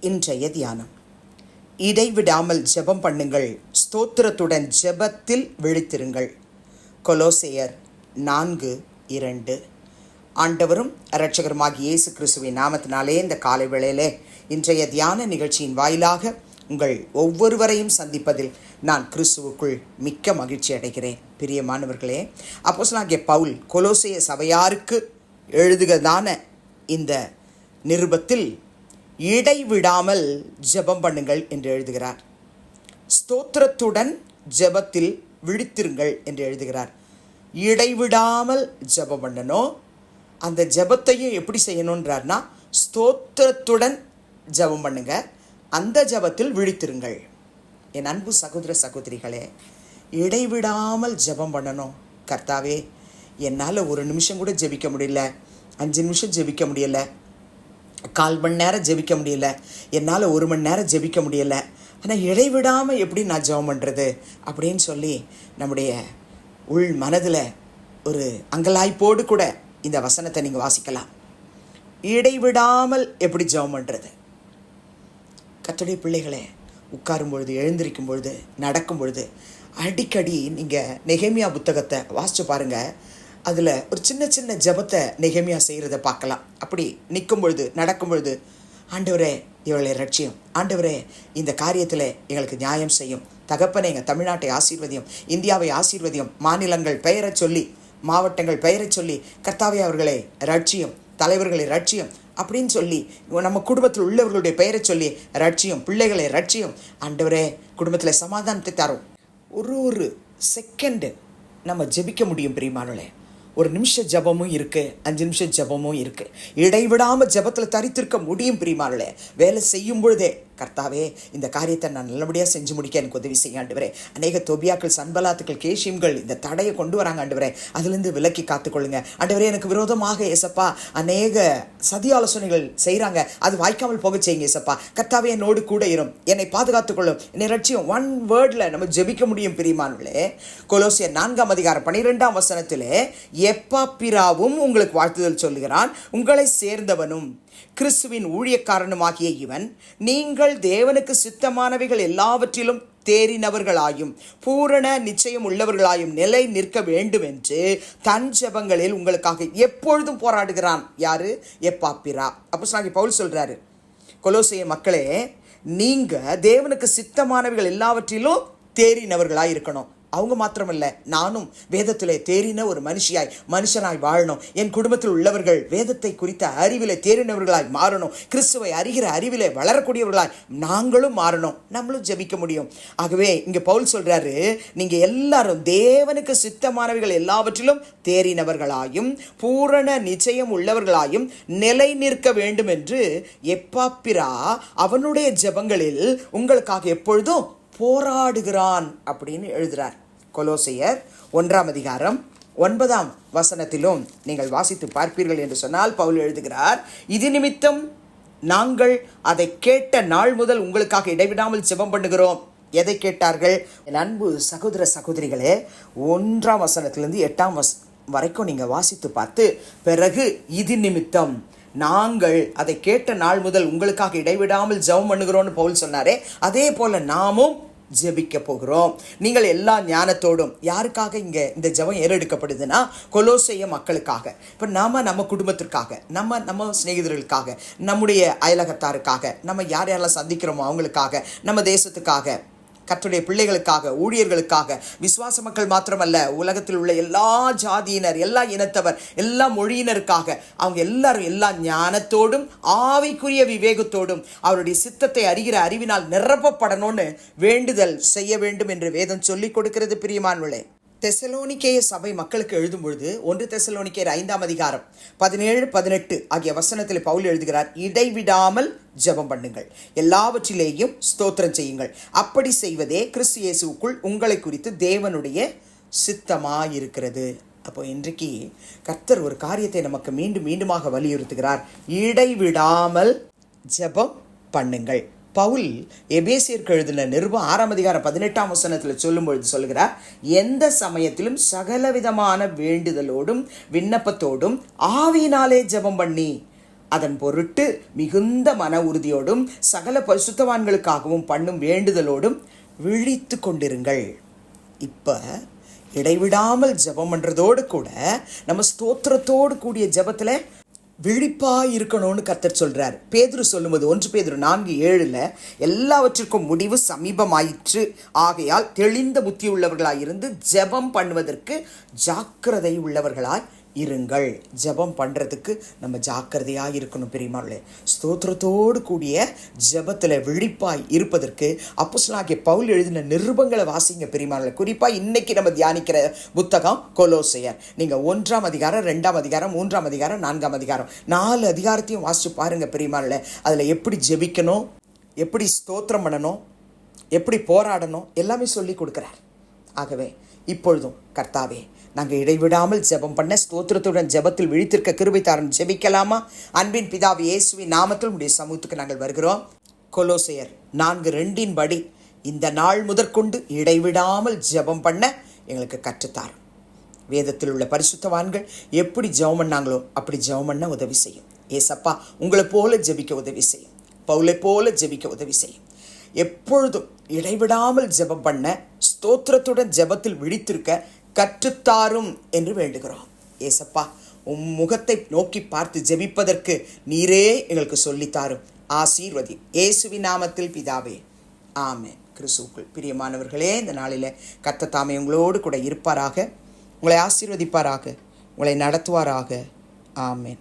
இன்றைய தியானம். இடைவிடாமல் ஜெபம் பண்ணுங்கள், ஸ்தோத்திரத்துடன் ஜெபத்தில் விழித்திருங்கள். கொலோசேயர் 4:2. ஆண்டவரும் இரட்சகருமாகிய இயேசு கிறிஸ்துவின் நாமத்தினாலே இந்த காலை வேளையிலே இன்றைய தியான நிகழ்ச்சியின் வாயிலாக உங்கள் ஒவ்வொருவரையும் சந்திப்பதில் நான் கிறிஸ்துவுக்குள் மிக்க மகிழ்ச்சி அடைகிறேன். பிரியமானவர்களே, அப்போஸ்தலனாகிய பவுல் கொலோசேய சபையாருக்கு எழுதுகிறதான இந்த நிருபத்தில் இடைவிடாமல் ஜெபம் பண்ணுங்கள் என்று எழுதுகிறார். ஸ்தோத்திரத்துடன் ஜெபத்தில் விழித்திருங்கள் என்று எழுதுகிறார். இடைவிடாமல் ஜெபம் பண்ணணும். அந்த ஜெபத்தையும் எப்படி செய்யணுன்றார்னா, ஸ்தோத்திரத்துடன் ஜெபம் பண்ணுங்க, அந்த ஜெபத்தில் விழித்திருங்கள். என் அன்பு சகோதர சகோதரிகளே, இடைவிடாமல் ஜெபம் பண்ணணும். கர்த்தாவே, என்னால் ஒரு நிமிஷம் கூட ஜெபிக்க முடியல, 5 நிமிஷம் ஜெபிக்க முடியலை, 1/4 மணி நேரம் ஜெபிக்க முடியல, என்னால் 1 மணி நேரம் ஜெபிக்க முடியலை, ஆனால் இடைவிடாமல் எப்படி நான் ஜெபம் பண்ணுறது அப்படின்னு சொல்லி நம்முடைய உள் மனதில் ஒரு அங்கலாய்ப்போடு கூட இந்த வசனத்தை நீங்கள் வாசிக்கலாம். இடைவிடாமல் எப்படி ஜெபம் பண்ணுறது? கர்த்தருடைய பிள்ளைகளே, உட்காரும் பொழுது, எழுந்திருக்கும் பொழுது, நடக்கும் பொழுது அடிக்கடி நீங்கள் நெகேமியா புத்தகத்தை வாசித்து பாருங்கள். அதில் ஒரு சின்ன சின்ன ஜெபத்தை நெகேமியா செய்கிறத பார்க்கலாம். அப்படி நிற்கும் பொழுது, நடக்கும் பொழுது, ஆண்டவரே இவர்களை ரட்சியும், ஆண்டவரே இந்த காரியத்தில் எங்களுக்கு நியாயம் செய்யும், தகப்பனே எங்கள் தமிழ்நாட்டை ஆசீர்வதியும், இந்தியாவை ஆசீர்வதியும், மாநிலங்கள் பெயரை சொல்லி, மாவட்டங்கள் பெயரை சொல்லி, கர்த்தாவே அவர்களை ரட்சியும், தலைவர்களை ரட்சியும் அப்படின்னு சொல்லி, நம்ம குடும்பத்தில் உள்ளவர்களுடைய பெயரை சொல்லி ரட்சியும், பிள்ளைகளை ரட்சியும், ஆண்டவரே குடும்பத்தில் சமாதானத்தை தரும். ஒரு செகண்டு நம்ம ஜெபிக்க முடியும். பிரியமானவர்களே, 1 நிமிஷம் ஜெபமும் இருக்குது, 5 நிமிஷம் ஜெபமும் இருக்குது. இடைவிடாமல் ஜெபத்தில் தரித்திருக்க முடியும். பிரியமானவர்களே, வேலை செய்யும் பொழுதே, கர்த்தாவே இந்த காரியத்தை நான் நல்லபடியாக செஞ்சு முடிக்க எனக்கு உதவி செய்ய ஆண்டவரே. அநேக தொபியாக்கள், சன்பலாத்துக்கள், கேஷியம்கள் இந்த தடையை கொண்டு வராங்க ஆண்டவரே, அதுலேருந்து விலக்கி காத்துக்கொள்ளுங்க ஆண்டவரே. எனக்கு விரோதமாக ஏசப்பா அநேக சதி ஆலோசனைகள் செய்கிறாங்க, அது வாய்க்காமல் போக செய்யுங்க ஏசப்பா. கர்த்தாவே என்னோடு கூட இரும், என்னை பாதுகாத்துக்கொள்ளும், என்னை ரட்சியும். 1 வேர்டில் நம்ம ஜெபிக்க முடியும். பிரியமானவர்களே, கொலோசியர் 4:12 எப்பாப்பிராவும் உங்களுக்கு வாழ்த்துதல் சொல்லுகிறான், உங்களை சேர்ந்தவனும் கிறிஸ்துவின் ஊழியக்காரனுமாகிய இவன் நீங்கள் தேவனுக்கு சித்தமானவைகள் எல்லாவற்றிலும் தேறினவர்களாயும் பூரண நிச்சயம் உள்ளவர்களாயும் நிலை நிற்க வேண்டும் என்று தன் ஜெபங்களில் உங்களுக்காக எப்பொழுதும் போராடுகிறான். யாரு? எப்பாப்பிரா. அப்போஸ்தலனாகிய பவுல் சொல்றாரு, கொலோசைய மக்களே, நீங்க தேவனுக்கு சித்தமானவைகள் எல்லாவற்றிலும் தேறினவர்களாய் இருக்கணும். அவங்க மாத்திரமல்ல, நானும் வேதத்திலே தேறின ஒரு மனுஷனாய் வாழணும். என் குடும்பத்தில் உள்ளவர்கள் வேதத்தை குறித்த அறிவிலே தேறினவர்களாய் மாறணும். கிறிஸ்துவை அறிகிற அறிவிலே வளரக்கூடியவர்களாய் நாங்களும் மாறணும். நம்மளும் ஜெபிக்க முடியும். ஆகவே இங்கே பவுல் சொல்றாரு, நீங்க எல்லாரும் தேவனுக்கு சித்தமானவைகள் எல்லாவற்றிலும் தேறினவர்களாயும் பூரண நிச்சயம் உள்ளவர்களாயும் நிலை நிற்க வேண்டும் என்று எப்பாப்பிரா அவனுடைய ஜெபங்களில் உங்களுக்காக எப்பொழுதும் போராடுகிறான் அப்படின்னு எழுதுறார். கொலோசையர் 1:9 நீங்கள் வாசித்து பார்ப்பீர்கள் என்று சொன்னால் பவுல் எழுதுகிறார், இது நிமித்தம் நாங்கள் அதை கேட்ட நாள் முதல் உங்களுக்காக இடைவிடாமல் ஜெபம் பண்ணுகிறோம். எதை கேட்டார்கள்? என் அன்பு சகோதர சகோதரிகளே, 1 வரைக்கும் நீங்கள் வாசித்து பார்த்து பிறகு இது நிமித்தம் நாங்கள் அதை கேட்ட நாள் முதல் உங்களுக்காக இடைவிடாமல் ஜெபம் பண்ணுகிறோம்னு பவுல் சொன்னாரே, அதே போல நாமும் ஜெபிக்க போகிறோம். நீங்கள் எல்லா ஞானத்தோடும். யாருக்காக இங்கே இந்த ஜெபம் ஏறெடுக்கப்படுதுன்னா, கொலோசைய மக்களுக்காக. இப்போ நம்ம குடும்பத்திற்காக, நம்ம சிநேகிதர்களுக்காக, நம்முடைய அயலகத்தாருக்காக, நம்ம யாரெல்லாம் சந்திக்கிறோமோ அவங்களுக்காக, நம்ம தேசத்துக்காக, கர்த்தருடைய பிள்ளைகளுக்காக, ஊழியர்களுக்காக, விசுவாச மக்கள் மாத்திரமல்ல, உலகத்தில் உள்ள எல்லா ஜாதியினர், எல்லா இனத்தவர், எல்லா மொழியினருக்காக, அவங்க எல்லாரும் எல்லா ஞானத்தோடும் ஆவிக்குரிய விவேகத்தோடும் அவருடைய சித்தத்தை அறிகிற அறிவினால் நிரப்பப்படணும்னு வேண்டுதல் செய்ய வேண்டும் என்று வேதம் சொல்லிக் கொடுக்கிறது. பிரியமானவர்களே, தெசலோனிக்கேய சபை மக்களுக்கு எழுதும் பொழுது 1 தெசலோனிக்கேயர் 5:17 ஆகிய வசனத்தில் பவுல் எழுதுகிறார், இடைவிடாமல் ஜெபம் பண்ணுங்கள், எல்லாவற்றிலேயும் ஸ்தோத்திரம் செய்யுங்கள், அப்படி செய்வதே கிறிஸ்து இயேசுவுக்குள் உங்களை குறித்து தேவனுடைய சித்தமாயிருக்கிறது. அப்போ இன்றைக்கு கர்த்தர் ஒரு காரியத்தை நமக்கு மீண்டுமாக வலியுறுத்துகிறார், இடைவிடாமல் ஜெபம் பண்ணுங்கள். பவுல் எபேசியருக்கு எழுதின நிருபம் 6:18 சொல்லும்பொழுது சொல்கிறார், எந்த சமயத்திலும் சகலவிதமான வேண்டுதலோடும் விண்ணப்பத்தோடும் ஆவியினாலே ஜெபம் பண்ணி அதன் பொருட்டு மிகுந்த மன உறுதியோடும் சகல பரிசுத்தவான்களுக்காகவும் பண்ணும் வேண்டுதலோடும் விழித்து கொண்டிருங்கள். இப்போ இடைவிடாமல் ஜெபம் பண்ணுறதோடு கூட நம்ம ஸ்தோத்திரத்தோடு கூடிய ஜெபத்தில் விழிப்பாக இருக்கணும்னு கர்த்தர் சொல்கிறார். பேதுரு சொல்லும்போது 1 பேதுரு 4:7 எல்லாவற்றிற்கும் முடிவு சமீபமாயிற்று, ஆகையால் தெளிந்த புத்தி உள்ளவர்களாயிருந்து ஜெபம் பண்ணுவதற்கு ஜாக்கிரதை உள்ளவர்களாய் இருங்கள். ஜெபம் பண்ணுறதுக்கு நம்ம ஜாக்கிரதையாக இருக்கணும் பிரியமானவர்களே. ஸ்தோத்திரத்தோடு கூடிய ஜெபத்தில் விழிப்பாய் இருப்பதற்கு அப்போஸ்தலனாகிய பவுல் எழுதின நிருபங்களை வாசிங்க பிரியமானவர்களே. குறிப்பாக இன்னைக்கு நம்ம தியானிக்கிற புத்தகம் கொலோசையர். நீங்கள் 1ஆம் அதிகாரம், 2ஆம் அதிகாரம், 3ஆம் அதிகாரம், 4ஆம் அதிகாரம் 4 அதிகாரத்தையும் வாசித்து பாருங்கள் பிரியமானவர்களே. அதில் எப்படி ஜெபிக்கணும், எப்படி ஸ்தோத்திரம் பண்ணணும், எப்படி போராடணும் எல்லாமே சொல்லி கொடுக்குறார். ஆகவே இப்பொழுதும் கர்த்தாவே, நாங்கள் இடைவிடாமல் ஜெபம் பண்ண ஸ்தோத்திரத்துடன் ஜெபத்தில் விழித்திருக்க கிருபை தாரும். ஜெபிக்கலாமா? அன்பின் பிதாவே, இயேசுவின் நாமத்தில் உடைய சமூகத்துக்கு நாங்கள் வருகிறோம். கொலோசையர் 4:2 படி இந்த நாள் முதற்கொண்டு இடைவிடாமல் ஜெபம் பண்ண எங்களுக்கு கற்றுத்தாரும். வேதத்தில் உள்ள பரிசுத்தவான்கள் எப்படி ஜெபம் பண்ணாங்களோ அப்படி ஜெபம் பண்ண உதவி செய்யும். ஏசப்பா, உங்களை போல ஜெபிக்க உதவி செய்யும். பவுலை போல ஜெபிக்க உதவி செய்யும். எப்பொழுதும் இடைவிடாமல் ஜெபம் பண்ண ஸ்தோத்திரத்துடன் ஜெபத்தில் விழித்திருக்க கற்றுத்தாரும் என்று வேண்டுகிறோம். ஏசப்பா, முகத்தை நோக்கி பார்த்து ஜெபிப்பதற்கு நீரே எங்களுக்கு சொல்லித்தாரும். ஆசீர்வதி. இயேசுவின் நாமத்தில் பிதாவே, ஆமென். கிறிஸ்துவுக்குள் பிரியமானவர்களே, இந்த நாளில் கர்த்தர் தாமே உங்களோடு கூட இருப்பாராக, உங்களை ஆசீர்வதிப்பாராக, உங்களை நடத்துவாராக. ஆமென்.